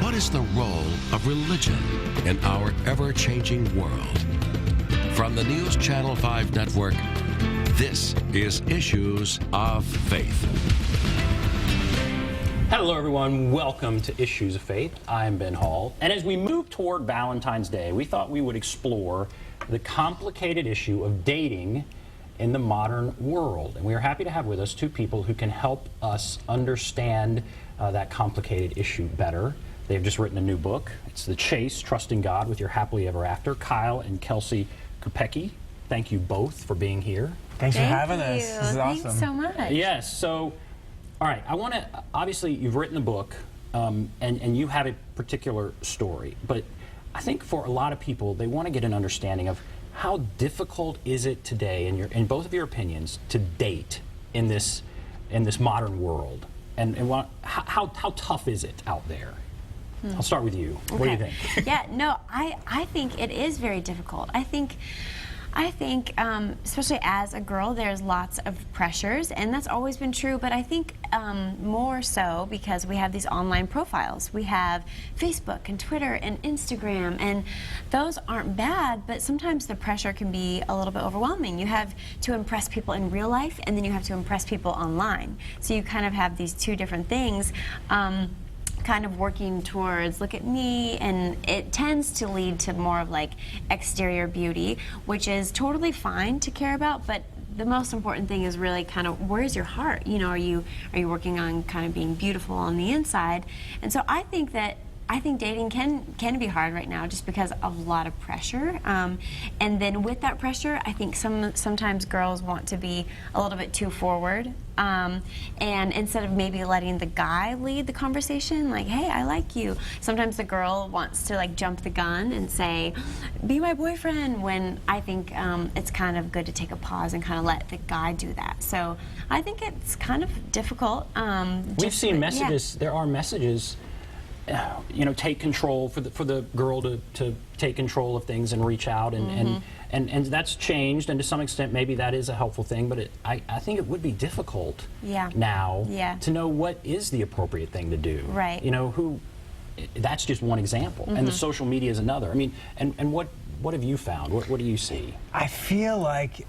What is the role of religion in our ever-changing world? From the News Channel 5 network, this is Issues of Faith. Hello everyone, welcome to Issues of Faith. I'm Ben Hall, and as we move toward Valentine's Day, we thought we would explore the complicated issue of dating in the modern world. And we are happy to have with us two people who can help us understand that complicated issue better. They've just written a new book. It's The Chase, Trusting God with Your Happily Ever After. Kyle and Kelsey Kopecky, thank you both for being here. Thanks for having us. This is awesome. Thanks so much. Yes, so, all right, I want to, obviously you've written a book, and you have a particular story, but I think for a lot of people, they want to get an understanding of how difficult is it today, in both of your opinions, to date in this modern world, and how tough is it out there? I'll start with you. Okay. What do you think? Yeah, no, I think it is very difficult. I think especially as a girl, there's lots of pressures, and that's always been true, but I think more so because we have these online profiles. We have Facebook and Twitter and Instagram, and those aren't bad, but sometimes the pressure can be a little bit overwhelming. You have to impress people in real life, and then you have to impress people online. So you kind of have these two different things. Kind of working towards, look at me, and it tends to lead to more of like exterior beauty, which is totally fine to care about, but the most important thing is really kind of, where's your heart? You know, are you working on kind of being beautiful on the inside? And so I think dating can be hard right now just because of a lot of pressure. And then with that pressure, I think sometimes girls want to be a little bit too forward. And instead of maybe letting the guy lead the conversation, like, hey, I like you, sometimes the girl wants to like jump the gun and say, be my boyfriend, when I think it's kind of good to take a pause and kind of let the guy do that. So I think it's kind of difficult. We've seen messages, yeah. There are messages, you know, take control, for the girl to take control of things and reach out, and that's changed, and to some extent maybe that is a helpful thing, but I think it would be difficult now to know what is the appropriate thing to do. Right. You know, that's just one example, and the social media is another. I mean, and what have you found? What do you see? I feel like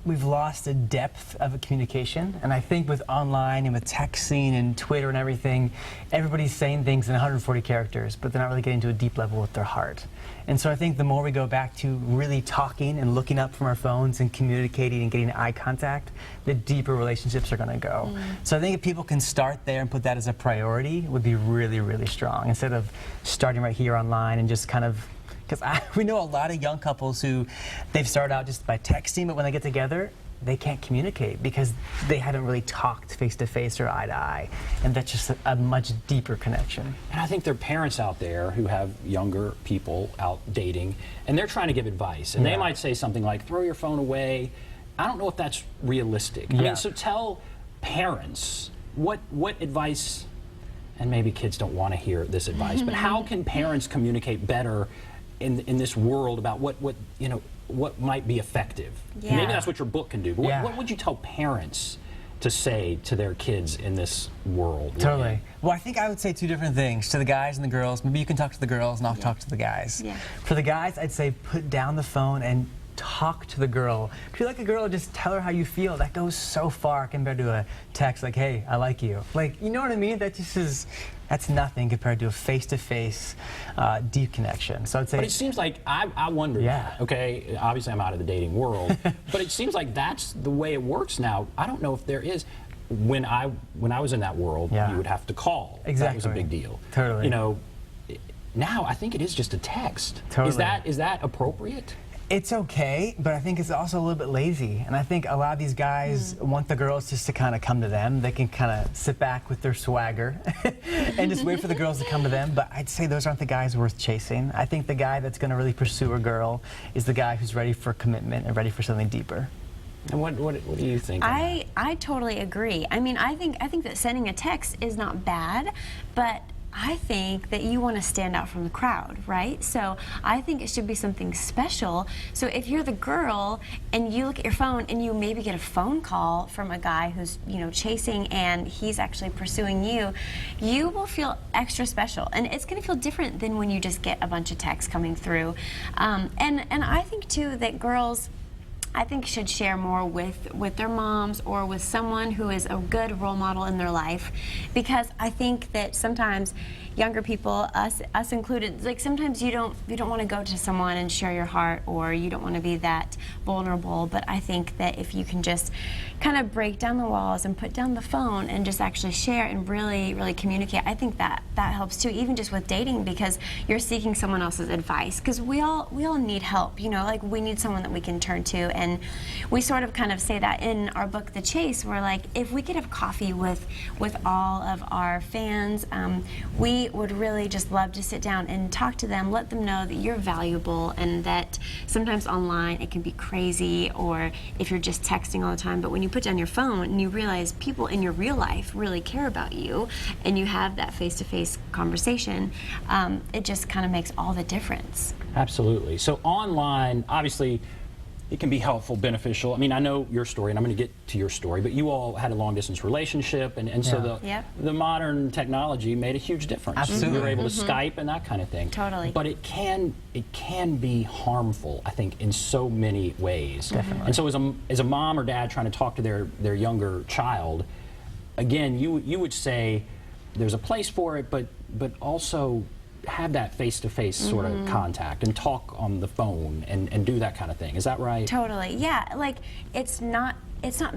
we've lost a depth of communication, and I think with online and with texting and Twitter and everything, everybody's saying things in 140 characters, but they're not really getting to a deep level with their heart. And so I think the more we go back to really talking and looking up from our phones and communicating and getting eye contact, the deeper relationships are going to go. So I think if people can start there and put that as a priority, it would be really, really strong, instead of starting right here online and just kind of, because we know a lot of young couples who they've started out just by texting, but when they get together, they can't communicate because they haven't really talked face to face or eye to eye, and that's just a much deeper connection. And I think there are parents out there who have younger people out dating, and they're trying to give advice, and they might say something like, throw your phone away. I don't know if that's realistic. I mean, so tell parents what advice, and maybe kids don't want to hear this advice, but how can parents communicate better in this world about what might be effective? Maybe that's what your book can do, but what would you tell parents to say to their kids in this world? Totally. Well, I think I would say two different things to the guys and the girls. Maybe you can talk to the girls and I'll talk to the guys. For the guys, I'd say put down the phone and talk to the girl. If you like a girl, just tell her how you feel. That goes so far compared to a text like, hey, I like you. Like, you know what I mean? That just is, that's nothing compared to a face-to-face deep connection. So I'd say. But it seems like, I wonder that, okay? Obviously I'm out of the dating world, but it seems like that's the way it works now. I don't know if there is. When I was in that world, you would have to call. Exactly. That was a big deal. Totally. You know, now I think it is just a text. Totally. Is that appropriate? It's okay, but I think it's also a little bit lazy. And I think a lot of these guys want the girls just to kind of come to them. They can kind of sit back with their swagger and just wait for the girls to come to them. But I'd say those aren't the guys worth chasing. I think the guy that's going to really pursue a girl is the guy who's ready for commitment and ready for something deeper. And what do you think? I totally agree. I mean, I think that sending a text is not bad, but I think that you want to stand out from the crowd, right? So I think it should be something special. So if you're the girl and you look at your phone and you maybe get a phone call from a guy who's, you know, chasing and he's actually pursuing you, you will feel extra special. And it's going to feel different than when you just get a bunch of texts coming through. And I think, too, that girls, I think, should share more with their moms or with someone who is a good role model in their life, because I think that sometimes younger people, us included, like sometimes you don't want to go to someone and share your heart, or you don't want to be that vulnerable. But I think that if you can just kind of break down the walls and put down the phone and just actually share and really communicate, I think that helps too, even just with dating, because you're seeking someone else's advice, because we all need help, you know, like we need someone that we can turn to. And we sort of kind of say that in our book, The Chase. We're like, if we could have coffee with all of our fans, we would really just love to sit down and talk to them, let them know that you're valuable, and that sometimes online it can be crazy, or if you're just texting all the time, but when you put down your phone and you realize people in your real life really care about you, and you have that face-to-face conversation, it just kind of makes all the difference. Absolutely. So online, obviously, it can be helpful, beneficial. I mean, I know your story, and I'm going to get to your story, but you all had a long-distance relationship, and so the modern technology made a huge difference. Absolutely. You were able to Skype and that kind of thing. Totally. But it can be harmful, I think, in so many ways. Definitely. And so as a mom or dad trying to talk to their younger child, again, you would say there's a place for it, but also have that face-to-face sort of contact and talk on the phone and do that kind of thing. Is that right? Totally, yeah. Like, it's not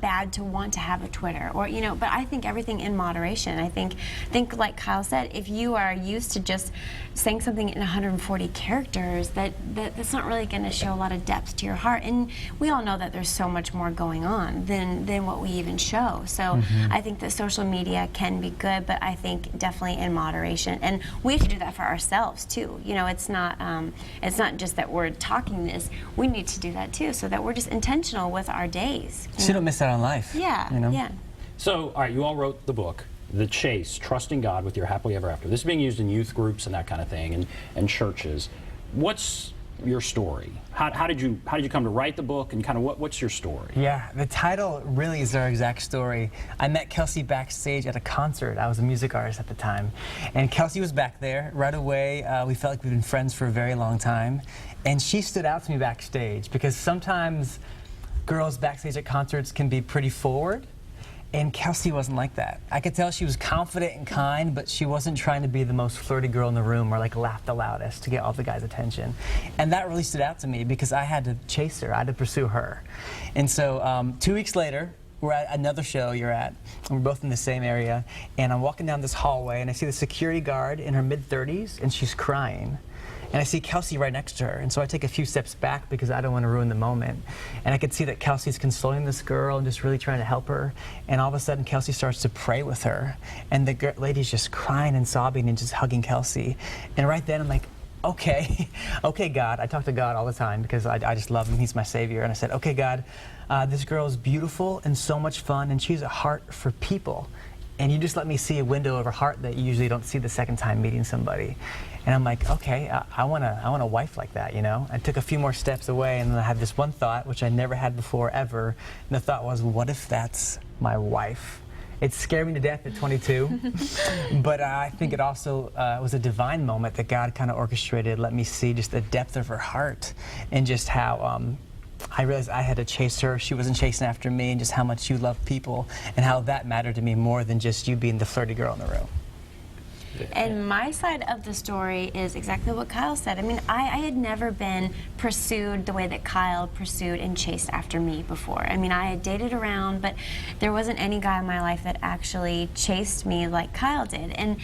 bad to want to have a Twitter, or, you know, but I think everything in moderation. I think like Kyle said, if you are used to just saying something in 140 characters, that's not really going to show a lot of depth to your heart. And we all know that there's so much more going on than what we even show. So I think that social media can be good, but I think definitely in moderation. And we have to do that for ourselves too. You know, it's not just that we're talking this. We need to do that too, so that we're just intentional with our days. So you don't miss out on life. Yeah, you know? yeah. So, all right, you all wrote the book, The Chase, Trusting God with Your Happily Ever After. This is being used in youth groups and that kind of thing, and churches. What's your story? How did you come to write the book, and kind of what's your story? Yeah, the title really is our exact story. I met Kelsey backstage at a concert. I was a music artist at the time, and Kelsey was back there. Right away, we felt like we'd been friends for a very long time, and she stood out to me backstage, because sometimes girls backstage at concerts can be pretty forward, and Kelsey wasn't like that. I could tell she was confident and kind, but she wasn't trying to be the most flirty girl in the room or like laugh the loudest to get all the guys' attention. And that really stood out to me, because I had to chase her, I had to pursue her. And so 2 weeks later, we're at another show you're at, and we're both in the same area, and I'm walking down this hallway, and I see the security guard in her mid-30s, and she's crying. And I see Kelsey right next to her, and so I take a few steps back because I don't want to ruin the moment. And I could see that Kelsey's consoling this girl and just really trying to help her. And all of a sudden, Kelsey starts to pray with her, and the lady's just crying and sobbing and just hugging Kelsey. And right then, I'm like, okay, okay, God. I talk to God all the time because I just love him. He's my savior. And I said, okay, God, this girl is beautiful and so much fun, and she has a heart for people. And you just let me see a window of her heart that you usually don't see the second time meeting somebody. And I'm like, okay, I want a wife like that, you know? I took a few more steps away, and then I had this one thought, which I never had before, ever. And the thought was, what if that's my wife? It scared me to death at 22, but I think it also was a divine moment that God kind of orchestrated, let me see just the depth of her heart, and just how I realized I had to chase her, she wasn't chasing after me, and just how much you love people, and how that mattered to me more than just you being the flirty girl in the room. And my side of the story is exactly what Kyle said. I mean, I had never been pursued the way that Kyle pursued and chased after me before. I mean, I had dated around, but there wasn't any guy in my life that actually chased me like Kyle did. And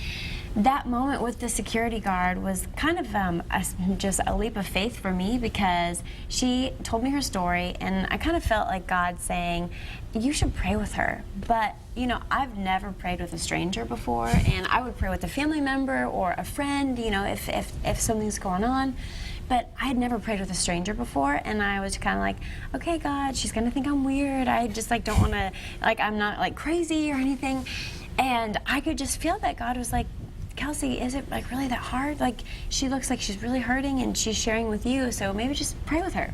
that moment with the security guard was kind of just a leap of faith for me, because she told me her story, and I kind of felt like God saying, you should pray with her. But, you know, I've never prayed with a stranger before, and I would pray with a family member or a friend, you know, if something's going on. But I had never prayed with a stranger before, and I was kind of like, okay, God, she's gonna think I'm weird. I just like don't want to, like, I'm not like crazy or anything. And I could just feel that God was like, Kelsey, is it like really that hard? Like, she looks like she's really hurting and she's sharing with you, so maybe just pray with her.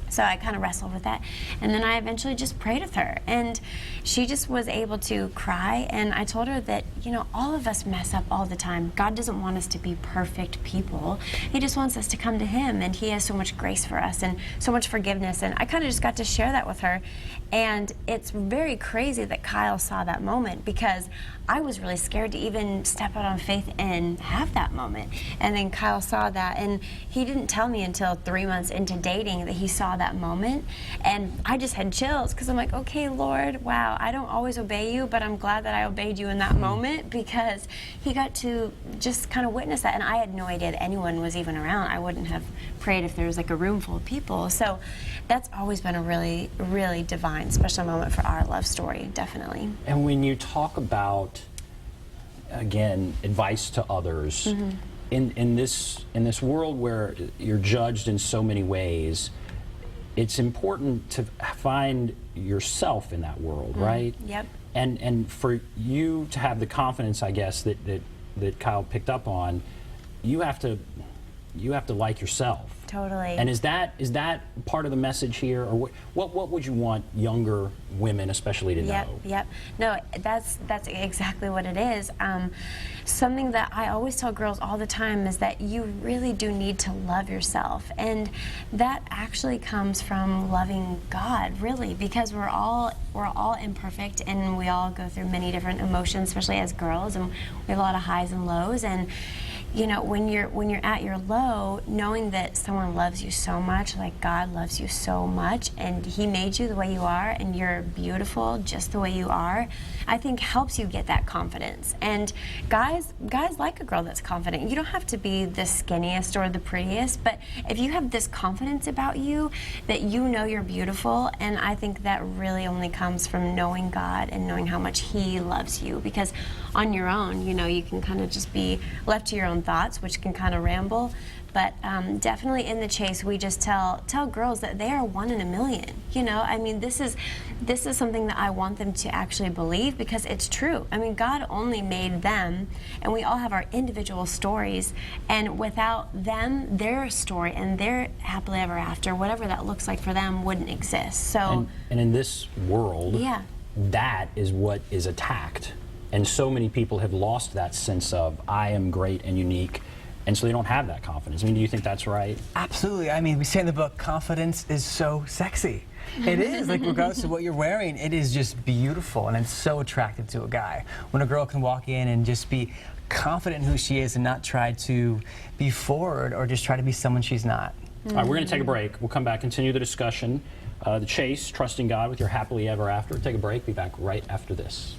So I kind of wrestled with that. And then I eventually just prayed with her. And she just was able to cry. And I told her that, you know, all of us mess up all the time. God doesn't want us to be perfect people. He just wants us to come to Him. And He has so much grace for us and so much forgiveness. And I kind of just got to share that with her. And it's very crazy that Kyle saw that moment, because I was really scared to even step out on faith and have that moment. And then Kyle saw that, and he didn't tell me until 3 months into dating that he saw that moment. And I just had chills, because I'm like, okay, Lord, wow, I don't always obey you, but I'm glad that I obeyed you in that moment, because he got to just kind of witness that. And I had no idea that anyone was even around. I wouldn't have prayed if there was like a room full of people. So that's always been a really, really divine, special moment for our love story, definitely. And when you talk about, again, advice to others, in this world where you're judged in so many ways, it's important to find yourself in that world, right? Yep. And for you to have the confidence, I guess, that Kyle picked up on, you have to like yourself. Totally. And is that part of the message here, or what would you want younger women especially to know? Yep. No, that's exactly what it is. Something that I always tell girls all the time is that you really do need to love yourself, and that actually comes from loving God, really, because we're all imperfect, and we all go through many different emotions, especially as girls, and we have a lot of highs and lows. And you know, when you're at your low, knowing that someone loves you so much, like God loves you so much, and He made you the way you are, and you're beautiful just the way you are, I think helps you get that confidence. And guys like a girl that's confident. You don't have to be the skinniest or the prettiest, but if you have this confidence about you, that you know you're beautiful, and I think that really only comes from knowing God and knowing how much He loves you. Because on your own, you know, you can kind of just be left to your own thoughts, which can kind of ramble. But definitely in the chase, we just tell girls that they are one in a million. You know, I mean, this is something that I want them to actually believe, because it's true. I mean, God only made them, and we all have our individual stories. And without them, their story and their happily ever after, whatever that looks like for them, wouldn't exist. So, and in this world, yeah, that is what is attacked. And so many people have lost that sense of, I am great and unique, and so they don't have that confidence. I mean, do you think that's right? Absolutely. I mean, we say in the book, confidence is so sexy. It is, like, regardless of what you're wearing, it is just beautiful, and it's so attractive to a guy. When a girl can walk in and just be confident in who she is and not try to be forward or just try to be someone she's not. All right, we're going to take a break. We'll come back, continue the discussion. The chase, trusting God with your happily ever after. Take a break, be back right after this.